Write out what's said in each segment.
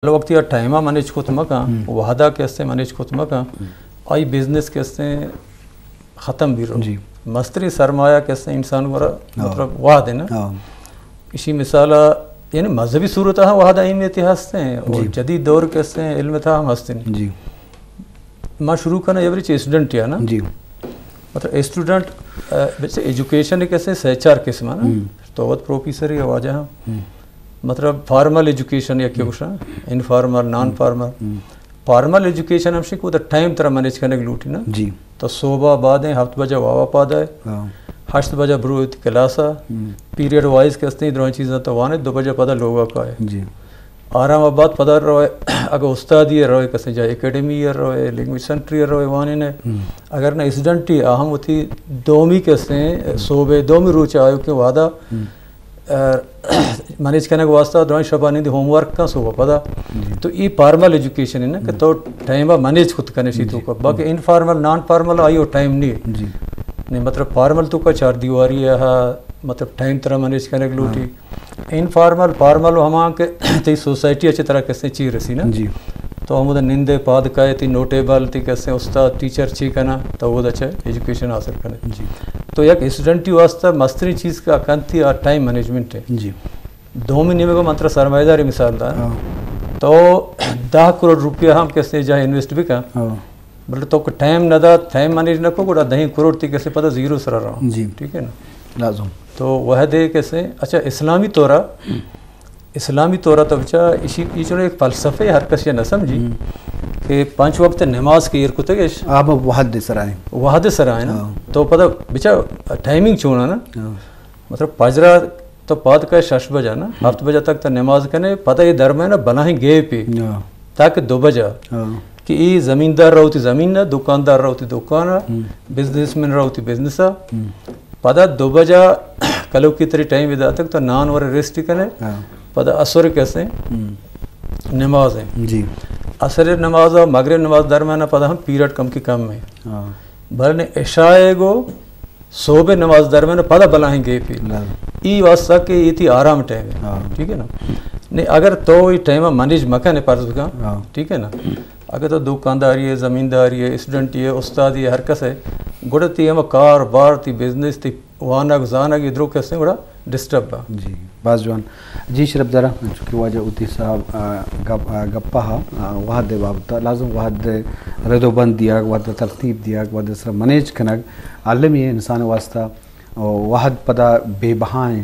وقت یا ٹائمہ منیج کتمکا وحدہ کیسے منیج کتمکا آئی بزنس کیسے ختم بھی رو مستری سرمایہ کیسے انسان ورا مطلب واحد ہے نا اسی مثالہ یعنی مذہبی صورتہ ہاں وحدہ علم اتحاس ہیں اور جدید دور کیسے علم تھا ہم ہستے ہیں ماں شروع کرنا ایوریج اسٹوڈنٹ یا نا مطلب اسٹوڈنٹ ویسے ایجوکیشن کیسے سہچار قسم ہے نا تو وقت پروفیسر یا واجہ ہاں مطلب فارمل ایجوکیشن یا کیا کچھ informal non formal formal education ہم شکو در ٹائم طرح مینیج کرنے کی لوٹی نا تو صوبہ بعد ہیں ہفت بجہ واوا پادا ہے 8 بجہ برو کلاسا پیریڈ وائز کہتے ہیں دروائیں چیزیں تو وانے 2 بجہ پتا لوگا کا ہے آرام آباد پتا روئے اگر استادی روئے کسے جائے اکیڈمی روئے لینگویج سنٹری روئے وانے نے اگر نا اسٹوڈنٹی اہم ہوتی دومی کہتے ہیں صوبے دومی روچ آئے کہ وعدہ مینیج کرنے کے واسطہ دروائیں شبانی دی ہوم ورک کا صوبہ پتا تو یہ فارمل ایجوکیشن ہے نا کہ تو ٹائمہ مینیج خود کرنے شیطوں کا باقی انفارمل نان فارمل آئی ہو ٹائم نہیں نہیں مطلب فارمل تو کا 4 دیواری ہے مطلب ٹائم طرح مینیج کرنے کی لوٹی انفارمل فارمل ہمان کے تی سوسائٹی اچھی طرح کیسے چی رسی نا تو ہم ادھر نندے پاد کائے تی نوٹیبل تی کیسے استاد ٹیچر چی کنا تو وہ اچھا ایجوکیشن حاصل کرنے تو یک اسٹوڈنٹی واسطہ مستری چیز کا کنتی اور ٹائم مینجمنٹ ہے 2 مہینے میں کو منتر سرمایہ داری مثال تھا تو 10 کروڑ روپیہ ہم کیسے جہاں انویسٹ بھی کہاں بلکہ تو ٹائم نہ دا ٹائم مینیج نہ کو گوڑا 10 کروڑ تی کیسے پتہ زیرو سر رہا ہوں ٹھیک ہے نا لازم تو وہ دے کیسے اچھا اسلامی طورہ تو بچا اسی چلو ایک فلسفے ہر کسی نہ سمجھی کہ 5 وقت نماز کی ایر کتے گیش آپ وحد سرائیں نا تو پتہ بچا ٹائمنگ چونا نا مطلب پجرہ تو پاد کا 6 بجہ نا 7 بجہ تک تو نماز کرنے پتہ یہ درمیان بناہیں گے پہ تاکہ 2 بجہ کہ یہ زمیندار رہو تی زمین نہ دکاندار رہو تی دکانہ بزنس مین رہو تی بزنسہ پتہ 2 بجہ کلو کی تری ٹائم ودا تک تو نان اور ریسٹ کرنے پتہ عصر کیسے نماز ہیں عصر نماز اور مغرب نماز درمیان پتہ ہم پیریڈ کم کی کم میں بھلنے عشاء گو صوبہ نماز درمیان پتہ بلائیں گے پھر ای واسطہ کہ یہ تھی آرام ٹائم ہے ٹھیک ہے نا نہیں اگر تو یہ ٹائم مینیج مکہ نے پرس کا ٹھیک ہے نا اگر تو دکانداری ہے زمینداری ہے اسٹوڈنٹی ہے استادی ہے ہر کس ہے گوڑا تی ہم کار بار تی بزنس تی وانا گزانا کی ادھروں کیسے گوڑا ڈسٹرب با باز جوان شرف ذرا چونکہ واجہ اوتی صاحب گپا وحد بابتا لازم وحد ردو بند دیا وحد ترتیب دیا وحد سر منیج کنگ عالمی ہے انسان واسطہ وحد پتہ بے بہائیں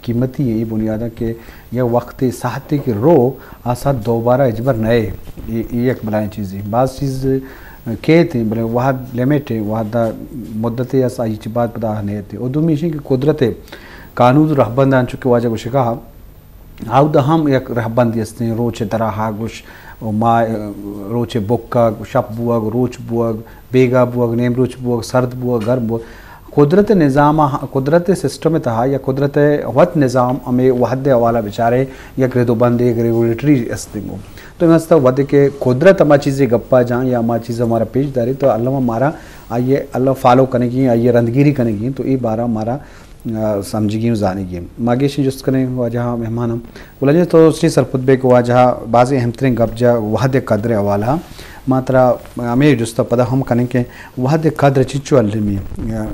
قیمتی ہیں یہ بنیادہ کہ یہ وقت صحتی کے رو آسات دوبارہ اجبر نئے یہ ایک بلائیں چیزیں بعض چیز کہتے ہیں بلے وحد لیمیٹ ہے وحد مدت ایسا یہ چی بات پتہ نہیں تھے اور دومی کہ قدرت قانون رہبندان چکے واجہ گوشے کہا آو دا ہم ایک رہبندی ہستے ہیں روچے درہا گوش روچے بکا شپ بوگ روچ بوگ بیگا بوگ نیم روچ بوگ سرد بوگ گرم بوگ قدرت نظام قدرت سسٹم تہا یا قدرت وقت نظام ہمیں وحد حوالہ بچارے یا گردو بند ایک ریگولیٹری استعمال تو میں سمجھتا وحد کے قدرت ہما چیزیں گپا جائیں یا ہما چیزیں ہمارا پیش داری تو اللہ ہمارا آئیے اللہ فالو کرنے کی آئیے رندگیری کرنے کی تو یہ بارہ ہمارا سمجھی گی جانے گی ماگیشی جس کریں واجہ مہمان ہم بولا جائے تو اس سر خطبے کو واجہ بعض اہم ترین گپ جا وحد قدر حوالہ ماترا ہمیں جس پتہ ہم کریں کہ وحد قدر چچو علمی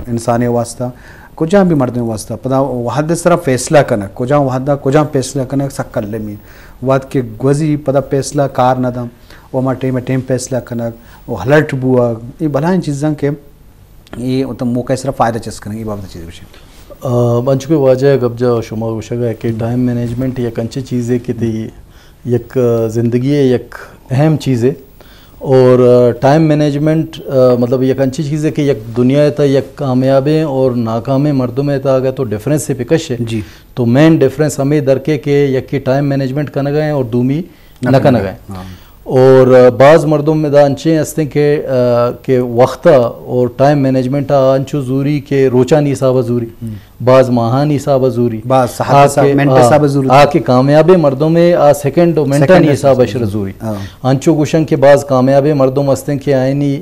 انسانی واسطہ کجا بھی مردیں واسطہ پتہ وحد صرف فیصلہ کنک کجا وحدہ کجا فیصلہ کنک سک علمی وحد کے گوزی پتہ فیصلہ کار نہ دم وہ ہمارا ٹیم فیصلہ کنک وہ ہلٹ بوا یہ بلائیں چیزاں کہ یہ مطلب موقع صرف فائدہ چیز کریں یہ بابت چیز بشے بنچ کے واجہ گب جا شما وشگا ہے کہ ٹائم مینجمنٹ یک انچی چیز ہے کہ تی یک زندگی ہے یک اہم چیز ہے اور ٹائم مینجمنٹ مطلب یک انچی چیز ہے کہ یک دنیا تا یک کامیابیں اور ناکامیں مردوں میں تا گئے تو ڈیفرنس سے پکش ہے تو مین ڈیفرنس ہمیں درکے کہ یک کی ٹائم مینجمنٹ کرنا گئے اور دومی نہ کرنا گئے اور بعض مردوں میں دا انچے ہستے کہ وقتہ اور ٹائم مینجمنٹ انچو زوری کہ روچا نہیں صاحب زوری بعض ماہاں نہیں صاحب زوری آکے کامیابے مردوں میں سیکنڈ و منٹا نہیں صاحب اشر زوری انچو گوشن کے بعض کامیابے مردوں میں ہستے کہ آئینی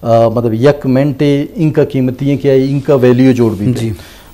مطلب یک منٹ ان کا قیمتی ہیں کہ ان کا ویلیو جوڑ بھی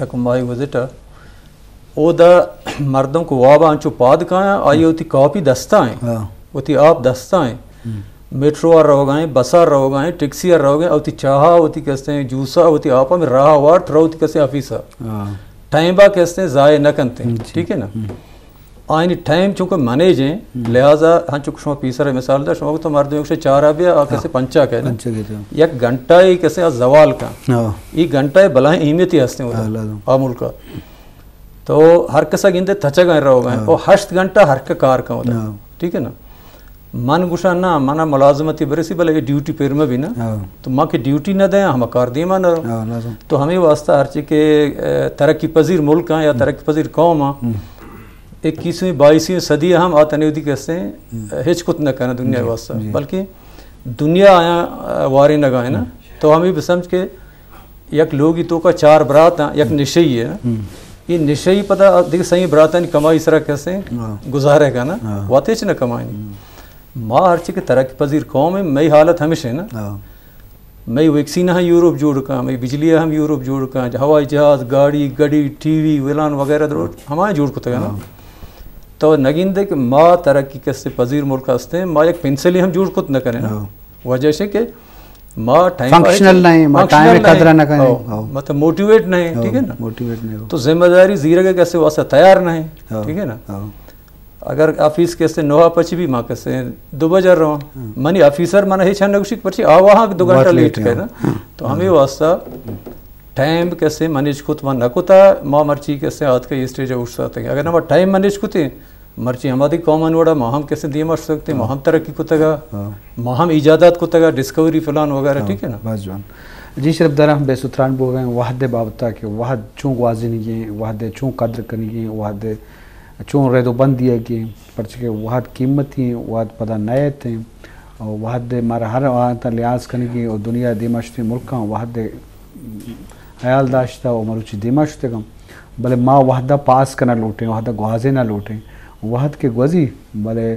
یک مائی وزٹر او دا مردم کو وابا انچو پاد کھایا آئی ہوتی کاپی دستا ہیں ہوتی آپ دستا ہیں میٹرو آر رہو گئے بسار رہو گئے ٹیکسی آر رہو گئے ہوتی چاہا ہوتی کہتے ہیں جوسا ہوتی آپا میں راہ وارت رہو ہوتی کہتے ہیں آفیسا ٹائم با کہتے ہیں ضائع نہ کرتے ہیں ٹھیک ہے نا آئینی ٹائم چونکہ منیج ہیں لہٰذا ہاں چونکہ شما پیسر ہے مثال دا شما کو تو مردم ایک سے 4 آبیا آ کیسے 5 کہنا یک گھنٹہ ہی کیسے زوال کا یہ گھنٹہ بلائیں اہمیتی ہستے ہیں آ ملکا تو ہر کسا گندے تھچا گئے رہو گئے اور 8 گھنٹہ ہر کا کار کا ہوتا ہے ٹھیک ہے نا من گوشا نہ منا ملازمتی برسی بلے ڈیوٹی پیر میں بھی نا تو ماں کی ڈیوٹی نہ دیں ہم کار دیما نہ رہو تو ہمیں واسطہ ہر چیز کے ترقی پذیر ملک ہیں یا ترقی پذیر قوم ہیں 21ویں 22ویں صدی ہم آتنے ہوتی کہتے ہیں ہچ کت نہ کرنا دنیا واسطہ بلکہ دنیا آیا واری نہ گائے نا تو ہمیں بھی سمجھ کے یک لوگی تو کا 4 برات ہیں یک نشئی ہے نا یہ نشئی پتہ دیکھ صحیح برات ہیں کمائی سرا کیسے گزارے گا نا واتیچ نہ کمائیں ماں ہر چیز کے ترقی پذیر قوم ہے میں حالت ہمیشہ ہے نا میں ویکسین ہاں یورپ جوڑ کا میں بجلی ہم یورپ جوڑ کا ہوائی جہاز گاڑی گڑی ٹی وی ویلان وغیرہ ہمارے جوڑ کو نا تو نگیندے کہ ماں ترقی کیسے پذیر ملک ہستے ہیں ماں ایک پنسلی ہم جوڑ خود نہ کریں نا وجہ سے کہ ماں فنکشنل نہیں ماں ٹائم قدر نہ کریں مطلب موٹیویٹ نہیں ٹھیک ہے نا موٹیویٹ نہیں تو ذمہ داری زیرہ کیسے واسطہ تیار نہیں ٹھیک ہے نا اگر آفیس کیسے 9 پچی بھی ماں کیسے 2 بجے رہو منی آفیسر مانا ہی چھانے کچھ پرچی وہاں 2 گھنٹہ لیٹ کر نا تو ہمیں واسطہ ٹائم کیسے مینیج کت ماں نہ کتا ماں مرچی کیسے آت کا یہ اسٹیج اٹھ سکتے ہیں اگر ہمارا ٹائم مینیج کتے مرچی ہماری کامن وڑا ماں ہم کیسے دیم اٹھ سکتے ہیں ماں ہم ترقی کتے گا ماں ہم ایجادات کتے گا ڈسکوری فلان وغیرہ ٹھیک ہے نا بس جوان جی شرف درہ بے ستران بول گئے وحد بابتا کہ وحد چون گوازی نہیں ہے وحد چون قدر کرنی ہے وحد چون ریدو بندی ہے کہ پرچہ کہ وحد قیمت ہیں وحد پتہ نیت ہیں اور وحد مارا ہر وحد لحاظ کرنے کی اور دنیا دیماشتی ملکاں وحد خیال داشتا اور مروچی دیماشتے کم بلے ماں وحدہ پاس کرنا لوٹیں وحدہ گوازے نہ لوٹیں وحد کے گوزی بلے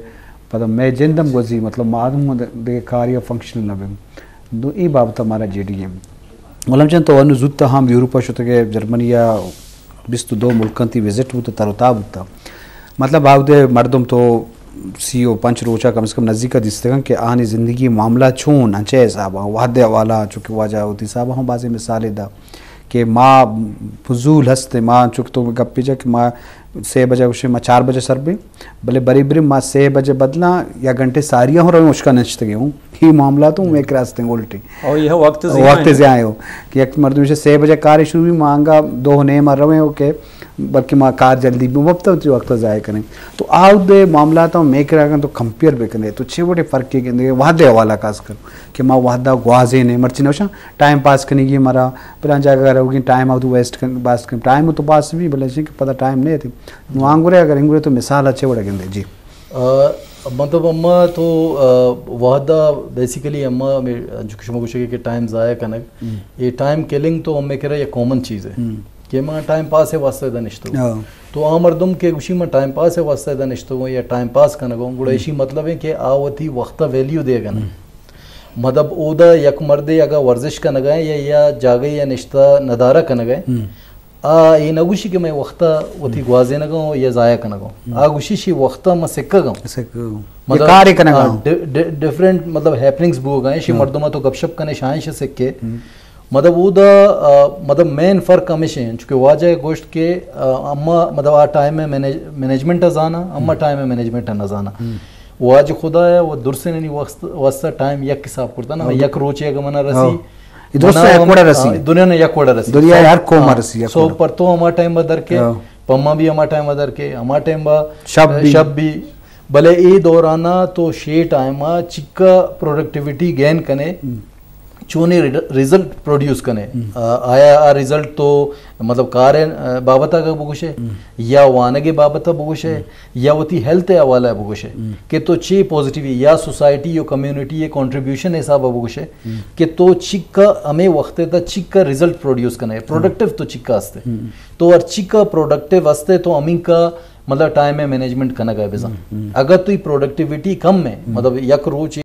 پتہ میں جندم گوزی مطلب معدم دے کاری فنکشنل نہ بے دو ای بابتا ہمارا جی ڈی ایم مولم چند تو انو زودتا ہم یوروپا شتا کہ جرمنیا 22 ملکان تی وزٹ ہوتا تروتاب ہوتا مطلب آو دے مردم تو سی او 5 روچا کم از کم نزدیکا دیستے گا کہ آنی زندگی معاملہ چون انچے صاحبہ وحد حوالہ چونکہ واجہ ہوتی صاحبہ ہم بازی مثالے دا کہ ماں فضول ہستے ماں چونکہ تو گپ پیجا کہ ماں 6 بجے اسے ماں 4 بجے سر بھی بلے بری بری ماں 6 بجے بدلا یا گھنٹے ساریاں ہو رہے ہیں مشکا نچتے گئے ہوں ہی معاملات ہوں ایک راستے ہیں الٹی اور یہ وقت زیاں ہو کہ ایک مردم سے 6 بجے کار شروع بھی مانگا 2 نہیں مر رہے ہو کہ بلکہ ماں کار جلدی بھی وقت ہوتی وقت ضائع کریں تو آؤ دے معاملات ہوں میک رہا تو کمپیئر بھی کریں تو 6 بڑے فرق کی کہ وحد حوالہ کاز کر کہ ماں وحدہ گوازے نہیں مرچی نوشا ٹائم پاس کرنے کی ہمارا پلان جا کر ہوگی ٹائم آؤ تو ویسٹ باس کریں ٹائم تو پاس بھی بلے کہ پتہ ٹائم نہیں تھی وہاں اگر ہنگورے تو مثال اچھے بڑے گندے جی مطلب اما تو وحدہ بیسیکلی اما جو شما کو کہ ٹائم ضائع کرنا یہ ٹائم کلنگ تو ہمیں کہہ رہا یہ کامن چیز ہے کہ ماں ٹائم پاس ہے واسطہ دا نشتو تو عام مردم کے گوشی میں ٹائم پاس ہے واسطہ دا نشتو یا ٹائم پاس کرنا گو گوڑا اسی مطلب ہے کہ آوتی وقتہ ویلیو دے گا نا مطلب او دا یک مردے اگا ورزش کا نگائے یا جاگے یا نشتہ ندارہ کا نگائے یہ نگوشی کہ میں وقتہ وتی گوازے نگاؤں یا ضائع کا نگاؤں آگوشی شی وقتہ میں سکا گاؤں مطلب ڈیفرنٹ مطلب ہیپننگز بو گئے شی مردمہ تو گپ شپ کنے شائن شے سکے مطلب وہ دا مطلب مین فرق ہمیشہ ہیں چونکہ واجہ گوشت کے اما مطلب آ ٹائم میں مینجمنٹ ازانا اما ٹائم میں مینجمنٹ نزانا وہ آج خدا ہے وہ درسے نہیں واسطہ ٹائم یک حساب کرتا نا یک روچے گا منا رسی دنیا نے یک وڑا رسی دنیا ہر قوم رسی سو پر تو ہما ٹائم با در کے پما بھی ہما ٹائم با در کے ہما ٹائم با شب بھی بلے ای دورانا تو شی ٹائم چکا پروڈکٹیوٹی گین کنے چونی ریزلٹ پروڈیوس کنے آیا ریزلٹ تو مطلب کار بابتا کا بگوش ہے یا وانگے بابتا بگوش ہے یا وتی ہیلتھ حوالہ بگوش ہے کہ تو چی پوزیٹیو یا سوسائٹی یا کمیونٹی یہ کنٹریبیوشن حساب بگوش ہے کہ تو چکا ہمیں وقت تا چکا ریزلٹ پروڈیوس کنے پروڈکٹیو تو چکا ہستے تو اور چکا پروڈکٹیو ہستے تو ہمیں کا مطلب ٹائم میں مینجمنٹ کرنا گئے بزن اگر تو پروڈکٹیوٹی کم ہے مطلب یک روچ